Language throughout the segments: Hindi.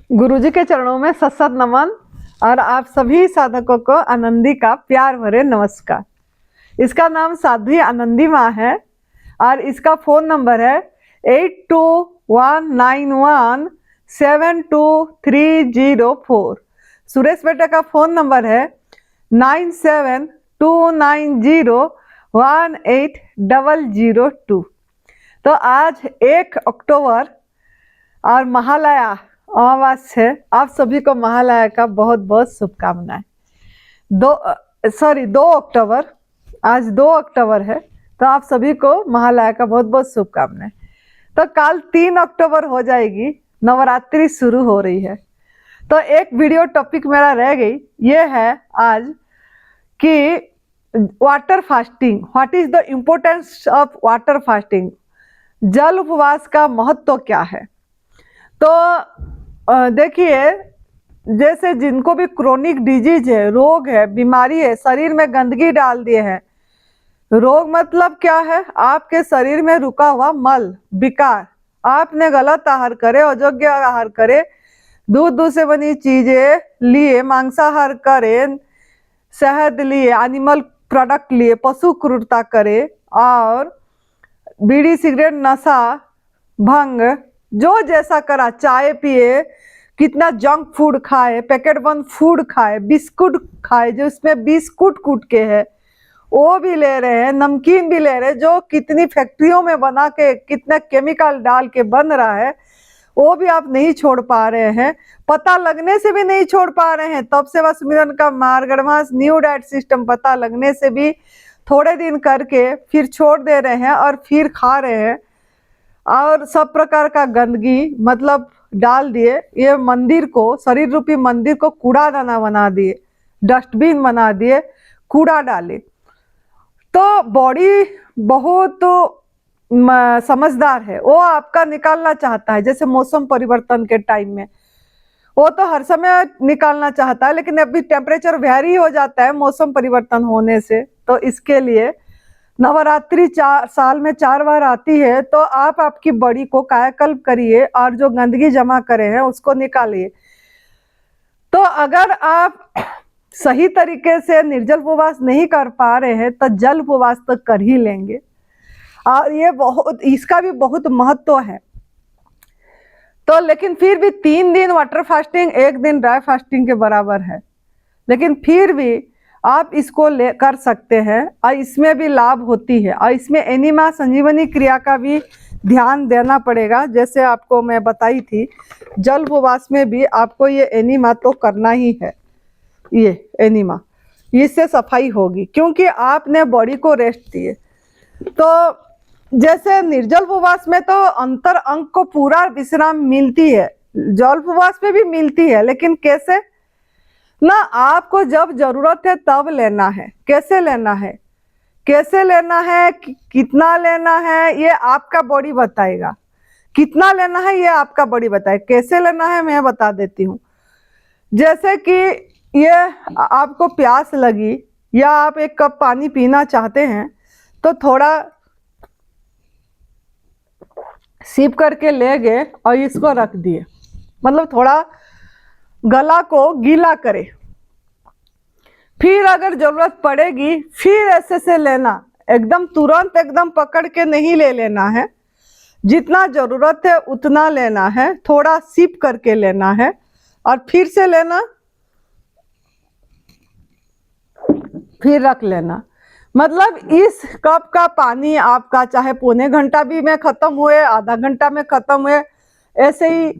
गुरुजी के चरणों में सत सत नमन और आप सभी साधकों को आनंदी का प्यार भरे नमस्कार। इसका नाम साध्वी आनंदी माँ है और इसका फ़ोन नंबर है 8219172304। सुरेश बेटा का फ़ोन नंबर है 9729018002। तो आज 1 अक्टूबर और महालया अमावस्या है। आप सभी को महालया का बहुत बहुत शुभकामनाएं। 2 अक्टूबर, आज 2 अक्टूबर है, तो आप सभी को महालया का बहुत बहुत शुभकामनाएं। तो कल 3 अक्टूबर हो जाएगी, नवरात्रि शुरू हो रही है। तो एक वीडियो टॉपिक मेरा रह गई, ये है आज कि water fasting, what is the importance of water fasting, जल उपवास का महत्व क्या है। तो देखिए, जैसे जिनको भी क्रोनिक डिजीज है, रोग है, बीमारी है, शरीर में गंदगी डाल दिए हैं। रोग मतलब क्या है? आपके शरीर में रुका हुआ मल, विकार, आपने गलत आहार करे, अयोग्य आहार करे, दूध से बनी चीजें लिए, मांसाहार करे, शहद लिए, एनिमल प्रोडक्ट लिए, पशु क्रूरता करे और बीड़ी सिगरेट नशा भंग जो जैसा करा, चाय पिए, कितना जंक फूड खाए, पैकेट बंद फूड खाए, बिस्कुट खाए जो इसमें बिस्कुट कूट के है वो भी ले रहे हैं, नमकीन भी ले रहे हैं जो कितनी फैक्ट्रियों में बना के कितना केमिकल डाल के बन रहा है, वो भी आप नहीं छोड़ पा रहे हैं। पता लगने से भी नहीं छोड़ पा रहे हैं। तब से सुमिरन का मार्गदर्शन न्यू डाइट सिस्टम पता लगने से भी थोड़े दिन करके फिर छोड़ दे रहे हैं और फिर खा रहे हैं और सब प्रकार का गंदगी मतलब डाल दिए। ये मंदिर को, शरीर रूपी मंदिर को कूड़ा दाना बना दिए, डस्टबिन बना दिए, कूड़ा डाले। तो बॉडी बहुत समझदार है, वो आपका निकालना चाहता है। जैसे मौसम परिवर्तन के टाइम में वो तो हर समय निकालना चाहता है, लेकिन अभी टेम्परेचर वेरी हो जाता है मौसम परिवर्तन होने से। तो इसके लिए नवरात्रि साल में 4 बार आती है, तो आप आपकी बॉडी को कायाकल्प करिए और जो गंदगी जमा करे हैं उसको निकालिए। तो अगर आप सही तरीके से निर्जल उपवास नहीं कर पा रहे हैं तो जल उपवास तो कर ही लेंगे, और ये बहुत, इसका भी बहुत महत्व है। तो लेकिन फिर भी 3 दिन वाटर फास्टिंग, 1 दिन ड्राई फास्टिंग के बराबर है, लेकिन फिर भी आप इसको कर सकते हैं और इसमें भी लाभ होती है। और इसमें एनिमा संजीवनी क्रिया का भी ध्यान देना पड़ेगा। जैसे आपको मैं बताई थी, जल उपवास में भी आपको ये एनिमा तो करना ही है। ये एनिमा, इससे सफाई होगी क्योंकि आपने बॉडी को रेस्ट दिए। तो जैसे निर्जल उपवास में तो अंतर अंग को पूरा विश्राम मिलती है, जल उपवास में भी मिलती है, लेकिन कैसे ना, आपको जब जरूरत है तब लेना है। कैसे लेना है, कैसे लेना है, कितना लेना है, ये आपका बॉडी बताएगा। कितना लेना है ये आपका बॉडी बताए, कैसे लेना है मैं बता देती हूँ। जैसे कि ये आपको प्यास लगी या आप 1 कप पानी पीना चाहते हैं तो थोड़ा सिप करके ले गए और इसको रख दिए, मतलब थोड़ा गला को गीला करे। फिर अगर जरूरत पड़ेगी फिर ऐसे से लेना, एकदम तुरंत एकदम पकड़ के नहीं ले लेना है। जितना जरूरत है उतना लेना है, थोड़ा सिप करके लेना है और फिर से लेना, फिर रख लेना। मतलब इस कप का पानी आपका चाहे पौने घंटा भी में खत्म हुए, आधा घंटा में खत्म हुए, ऐसे ही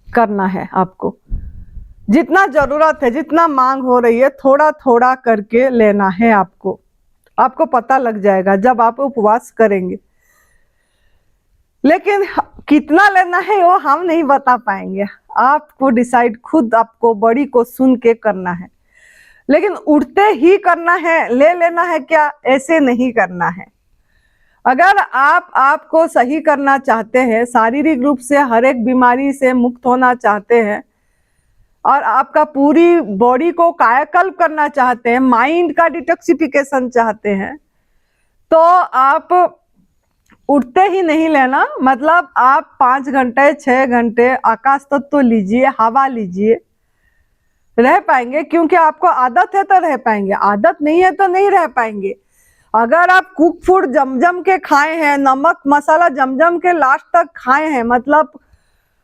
करना है आपको। जितना जरूरत है, जितना मांग हो रही है, थोड़ा थोड़ा करके लेना है आपको। आपको पता लग जाएगा जब आप उपवास करेंगे। लेकिन कितना लेना है वो हम नहीं बता पाएंगे, आपको डिसाइड खुद, आपको बॉडी को सुन के करना है। लेकिन उठते ही करना है, ले लेना है क्या, ऐसे नहीं करना है। अगर आप आपको सही करना चाहते हैं, शारीरिक रूप से हर एक बीमारी से मुक्त होना चाहते हैं और आपका पूरी बॉडी को कायाकल्प करना चाहते हैं, माइंड का डिटॉक्सिफिकेशन चाहते हैं, तो आप उठते ही नहीं लेना, मतलब आप 5 घंटे 6 घंटे आकाश तत्व लीजिए, हवा लीजिए, रह पाएंगे। क्योंकि आपको आदत है तो रह पाएंगे, आदत नहीं है तो नहीं रह पाएंगे। अगर आप कुक फूड जम के खाए हैं, नमक मसाला जम के लास्ट तक खाए हैं, मतलब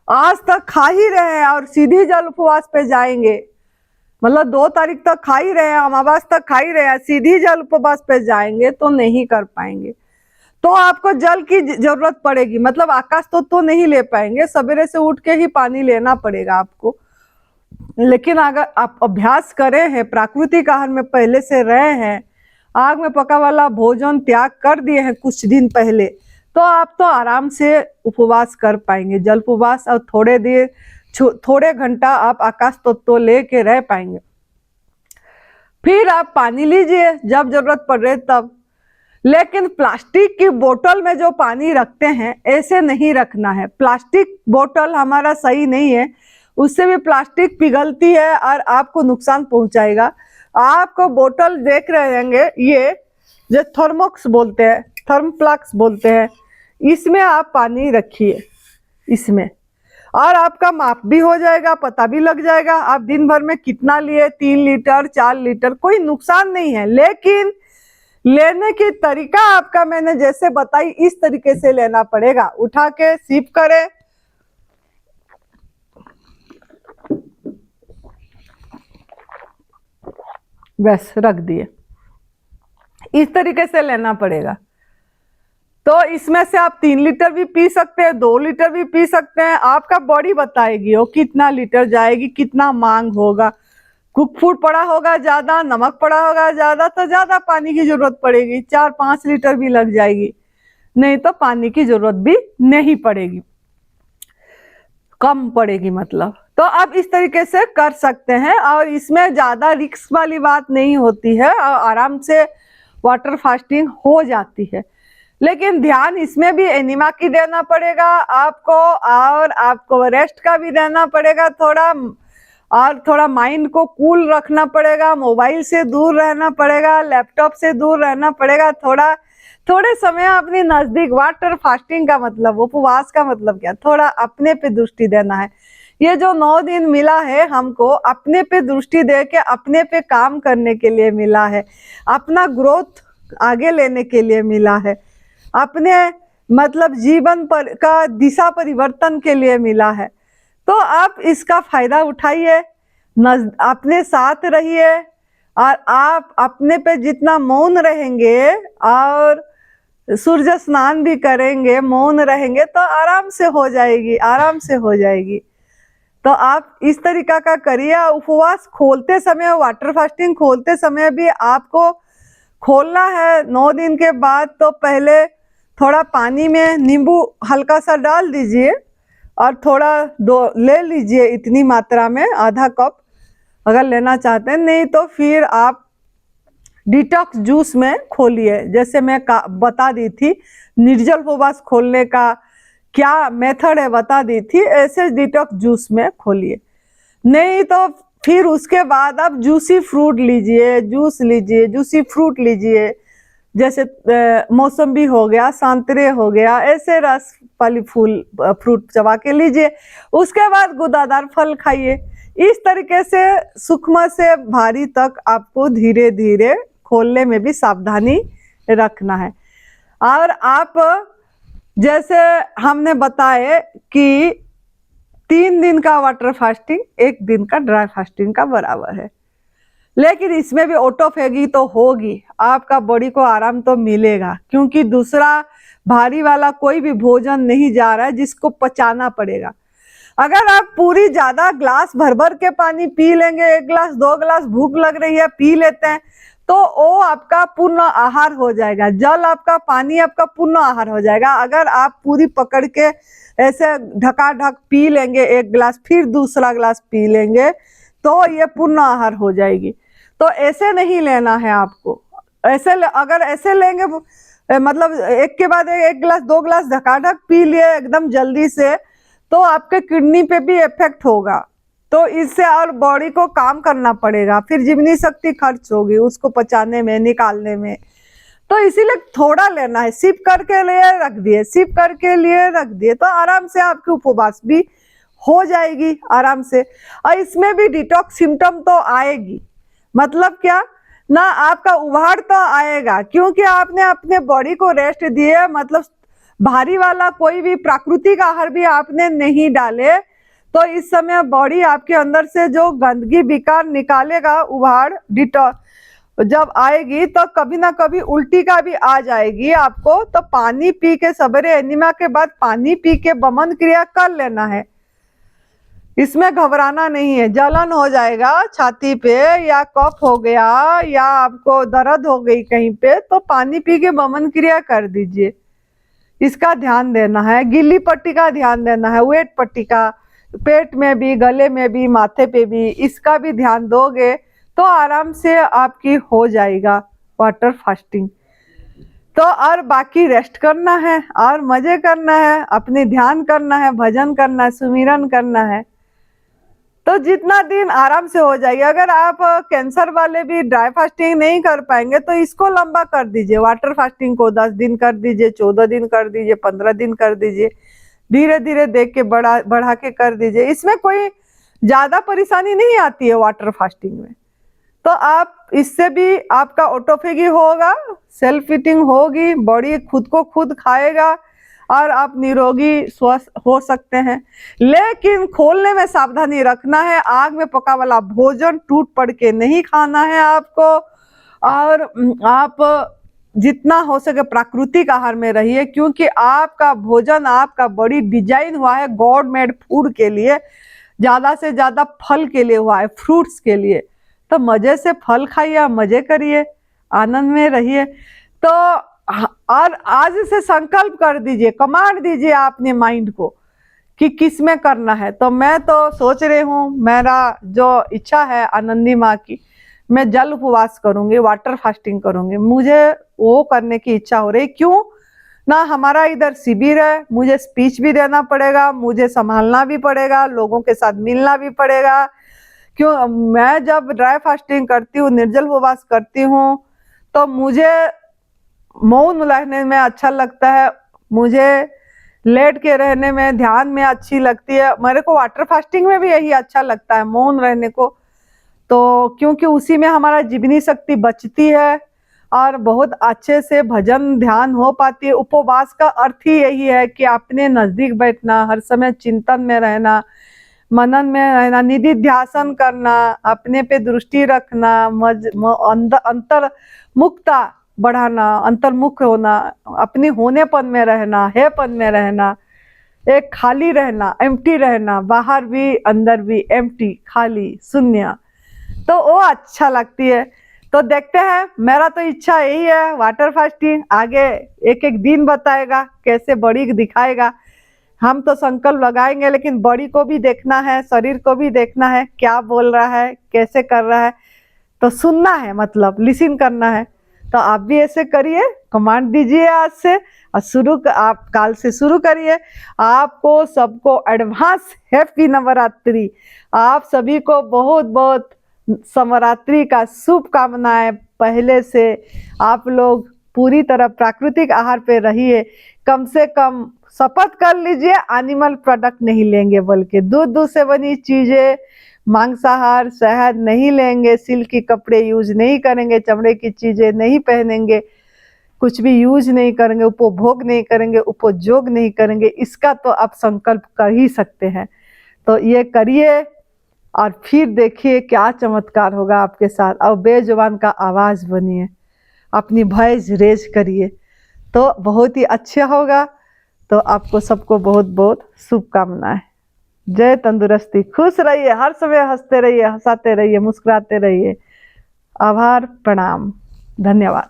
आज तक खा ही रहे हैं और सीधी जल उपवास पे जाएंगे, मतलब 2 तारीख तक खा ही रहे हैं, अमावस तक खा ही रहे हैं, सीधी जल उपवास पे जाएंगे तो नहीं कर पाएंगे। तो आपको जल की जरूरत पड़ेगी, मतलब आकाश तो नहीं ले पाएंगे, सवेरे से उठ के ही पानी लेना पड़ेगा आपको। लेकिन अगर आप अभ्यास करे हैं, प्राकृतिक आहार में पहले से रहे हैं, आग में पका वाला भोजन त्याग कर दिए हैं कुछ दिन पहले, तो आप तो आराम से उपवास कर पाएंगे, जल उपवास, और थोड़े घंटा आप आकाश तत्व लेके रह पाएंगे। फिर आप पानी लीजिए जब जरूरत पड़ रही तब। लेकिन प्लास्टिक की बोतल में जो पानी रखते हैं, ऐसे नहीं रखना है। प्लास्टिक बोतल हमारा सही नहीं है, उससे भी प्लास्टिक पिघलती है और आपको नुकसान पहुंचाएगा। आपको बोतल देख रहे होंगे, ये जो थर्मोक्स बोलते हैं, थर्मफ्लाक्स बोलते हैं, इसमें आप पानी रखिए इसमें, और आपका माप भी हो जाएगा, पता भी लग जाएगा आप दिन भर में कितना लिए, 3 लीटर 4 लीटर, कोई नुकसान नहीं है। लेकिन लेने की तरीका आपका मैंने जैसे बताई इस तरीके से लेना पड़ेगा। उठा के सिप करें, बस रख दिए, इस तरीके से लेना पड़ेगा। तो इसमें से आप 3 लीटर भी पी सकते हैं, 2 लीटर भी पी सकते हैं, आपका बॉडी बताएगी वो कितना लीटर जाएगी, कितना मांग होगा। कुक फूड पड़ा होगा ज्यादा, नमक पड़ा होगा ज्यादा, तो ज्यादा पानी की जरूरत पड़ेगी, 4-5 लीटर भी लग जाएगी, नहीं तो पानी की जरूरत भी नहीं पड़ेगी, कम पड़ेगी मतलब। तो आप इस तरीके से कर सकते हैं, और इसमें ज्यादा रिस्क वाली बात नहीं होती है, और आराम से वाटर फास्टिंग हो जाती है। लेकिन ध्यान इसमें भी एनिमा की देना पड़ेगा आपको, और आपको रेस्ट का भी देना पड़ेगा थोड़ा, और थोड़ा माइंड को कूल रखना पड़ेगा, मोबाइल से दूर रहना पड़ेगा, लैपटॉप से दूर रहना पड़ेगा, थोड़े समय अपनी नजदीक। वाटर फास्टिंग का मतलब, उपवास का मतलब क्या, थोड़ा अपने पे दृष्टि देना है। ये जो 9 दिन मिला है हमको, अपने पे दृष्टि दे के अपने पे काम करने के लिए मिला है, अपना ग्रोथ आगे लेने के लिए मिला है, अपने मतलब जीवन पर का दिशा परिवर्तन के लिए मिला है। तो आप इसका फायदा उठाइए, अपने साथ रहिए, और आप अपने पे जितना मौन रहेंगे और सूर्य स्नान भी करेंगे, मौन रहेंगे, तो आराम से हो जाएगी, आराम से हो जाएगी। तो आप इस तरीका का करिए। उपवास खोलते समय, वाटर फास्टिंग खोलते समय भी आपको खोलना है 9 दिन के बाद, तो पहले थोड़ा पानी में नींबू हल्का सा डाल दीजिए, और थोड़ा ले लीजिए, इतनी मात्रा में आधा कप अगर लेना चाहते हैं, नहीं तो फिर आप डिटॉक्स जूस में खोलिए। जैसे मैं बता दी थी निर्जल उपवास खोलने का क्या मेथड है, बता दी थी, ऐसे डिटॉक्स जूस में खोलिए। नहीं तो फिर उसके बाद आप जूसी फ्रूट लीजिए, जूस लीजिए, जूसी फ्रूट लीजिए, जैसे मौसम्बी हो गया, संतरे हो गया, ऐसे रस वाली फ्रूट चबा के लीजिए। उसके बाद गुदादार फल खाइए। इस तरीके से सूक्ष्म से भारी तक आपको धीरे धीरे खोलने में भी सावधानी रखना है। और आप जैसे हमने बताए कि 3 दिन का वाटर फास्टिंग 1 दिन का ड्राई फास्टिंग का बराबर है। लेकिन इसमें भी ऑटोफेगी तो होगी, आपका बॉडी को आराम तो मिलेगा, क्योंकि दूसरा भारी वाला कोई भी भोजन नहीं जा रहा है जिसको पचाना पड़ेगा। अगर आप पूरी ज्यादा ग्लास भर भर के पानी पी लेंगे, 1 ग्लास 2 ग्लास भूख लग रही है पी लेते हैं, तो वो आपका पूर्ण आहार हो जाएगा, जल आपका, पानी आपका पूर्ण आहार हो जाएगा। अगर आप पूरी पकड़ के ऐसे ढकाढक पी लेंगे 1 ग्लास, फिर दूसरा ग्लास पी लेंगे, तो ये पूर्ण आहार हो जाएगी। तो ऐसे नहीं लेना है आपको। अगर ऐसे लेंगे, मतलब एक के बाद 1 ग्लास 2 ग्लास धकाधक पी लिए एकदम जल्दी से, तो आपके किडनी पे भी इफेक्ट होगा। तो इससे और बॉडी को काम करना पड़ेगा, फिर जीवनी शक्ति खर्च होगी उसको पचाने में, निकालने में। तो इसीलिए थोड़ा लेना है, सिप करके लिए रख दिए, सिप करके लिए रख दिए, तो आराम से आपकी उपवास भी हो जाएगी आराम से। और इसमें भी डिटॉक्स सिम्टम तो आएगी, मतलब क्या ना, आपका उभार तो आएगा क्योंकि आपने अपने बॉडी को रेस्ट दिए, मतलब भारी वाला कोई भी प्राकृतिक आहार भी आपने नहीं डाले, तो इस समय बॉडी आपके अंदर से जो गंदगी विकार निकालेगा, उभार डिटॉक्स जब आएगी तो कभी ना कभी उल्टी का भी आ जाएगी आपको। तो पानी पी के, सवेरे एनिमा के बाद पानी पी के वमन क्रिया कर लेना है, इसमें घबराना नहीं है। जलन हो जाएगा छाती पे या कफ हो गया या आपको दर्द हो गई कहीं पे, तो पानी पी के वमन क्रिया कर दीजिए, इसका ध्यान देना है। गिल्ली पट्टी का ध्यान देना है, वेट पट्टी का, पेट में भी, गले में भी, माथे पे भी, इसका भी ध्यान दोगे तो आराम से आपकी हो जाएगा वाटर फास्टिंग। तो और बाकी रेस्ट करना है और मजे करना है, अपने ध्यान करना है, भजन करना है, सुमिरन करना है, तो जितना दिन आराम से हो जाएगी। अगर आप कैंसर वाले भी ड्राई फास्टिंग नहीं कर पाएंगे तो इसको लंबा कर दीजिए, वाटर फास्टिंग को 10 दिन कर दीजिए, 14 दिन कर दीजिए, 15 दिन कर दीजिए, धीरे धीरे देख के बढ़ा के कर दीजिए। इसमें कोई ज्यादा परेशानी नहीं आती है वाटर फास्टिंग में। तो आप इससे भी आपका ऑटोफेगी होगा, सेल्फ ईटिंग होगी, बॉडी खुद को खुद खाएगा और आप निरोगी स्वस्थ हो सकते हैं। लेकिन खोलने में सावधानी रखना है, आग में पका वाला भोजन टूट पड़ के नहीं खाना है आपको, और आप जितना हो सके प्राकृतिक आहार में रहिए, क्योंकि आपका भोजन, आपका बॉडी डिजाइन हुआ है गॉड मेड फूड के लिए, ज्यादा से ज्यादा फल के लिए हुआ है, फ्रूट्स के लिए। तो मजे से फल खाइए, मजे करिए, आनंद में रहिए। तो और आज से संकल्प कर दीजिए, कमांड दीजिए अपने माइंड को कि किस में करना है। तो मैं तो सोच रही हूँ, मेरा जो इच्छा है आनंदी माँ की, मैं जल उपवास करूंगी, वाटर फास्टिंग करूंगी, मुझे वो करने की इच्छा हो रही। क्यों ना, हमारा इधर शिविर है, मुझे स्पीच भी देना पड़ेगा, मुझे संभालना भी पड़ेगा, लोगों के साथ मिलना भी पड़ेगा। क्यों, मैं जब ड्राई फास्टिंग करती हूँ, निर्जल उपवास करती हूँ, तो मुझे मौन रहने में अच्छा लगता है, मुझे लेट के रहने में, ध्यान में अच्छी लगती है। मेरे को वाटर फास्टिंग में भी यही अच्छा लगता है, मौन रहने को, तो क्योंकि उसी में हमारा जीवनी शक्ति बचती है और बहुत अच्छे से भजन ध्यान हो पाती है। उपवास का अर्थ ही यही है कि अपने नजदीक बैठना, हर समय चिंतन में रहना, मनन में रहना, निधि ध्यासन करना, अपने पे दृष्टि रखना, अंतर मुक्ता बढ़ाना, अंतर्मुख होना, अपने होनेपन में रहना, हेपन में रहना, एक खाली रहना, एम्प्टी रहना, बाहर भी अंदर भी एम्प्टी, खाली, शून्य, तो वो अच्छा लगती है। तो देखते हैं, मेरा तो इच्छा यही है वाटर फास्टिंग, आगे एक एक दिन बताएगा कैसे बॉडी दिखाएगा। हम तो संकल्प लगाएंगे, लेकिन बॉडी को भी देखना है, शरीर को भी देखना है, क्या बोल रहा है, कैसे कर रहा है, तो सुनना है, मतलब लिसन करना है। तो आप भी ऐसे करिए, कमांड दीजिए आज से, और आप काल से शुरू करिए। आपको सबको एडवांस हैप्पी नवरात्रि, आप सभी को बहुत बहुत नवरात्रि का शुभकामनाएं। पहले से आप लोग पूरी तरह प्राकृतिक आहार पे रहिए, कम से कम शपथ कर लीजिए एनिमल प्रोडक्ट नहीं लेंगे, बल्कि दूध से बनी चीजें, मांसाहार, शहद नहीं लेंगे, सिल्क के कपड़े यूज नहीं करेंगे, चमड़े की चीजें नहीं पहनेंगे, कुछ भी यूज नहीं करेंगे, उपभोग नहीं करेंगे, उपयोग नहीं करेंगे। इसका तो आप संकल्प कर ही सकते हैं। तो ये करिए और फिर देखिए क्या चमत्कार होगा आपके साथ। और बेजुबान का आवाज बनिए, अपनी वॉइस रेज करिए, तो बहुत ही अच्छा होगा। तो आपको सबको बहुत बहुत शुभकामनाएं। जय तंदुरुस्ती, खुश रहिए, हर समय हंसते रहिए, हंसाते रहिए, मुस्कुराते रहिए। आभार, प्रणाम, धन्यवाद।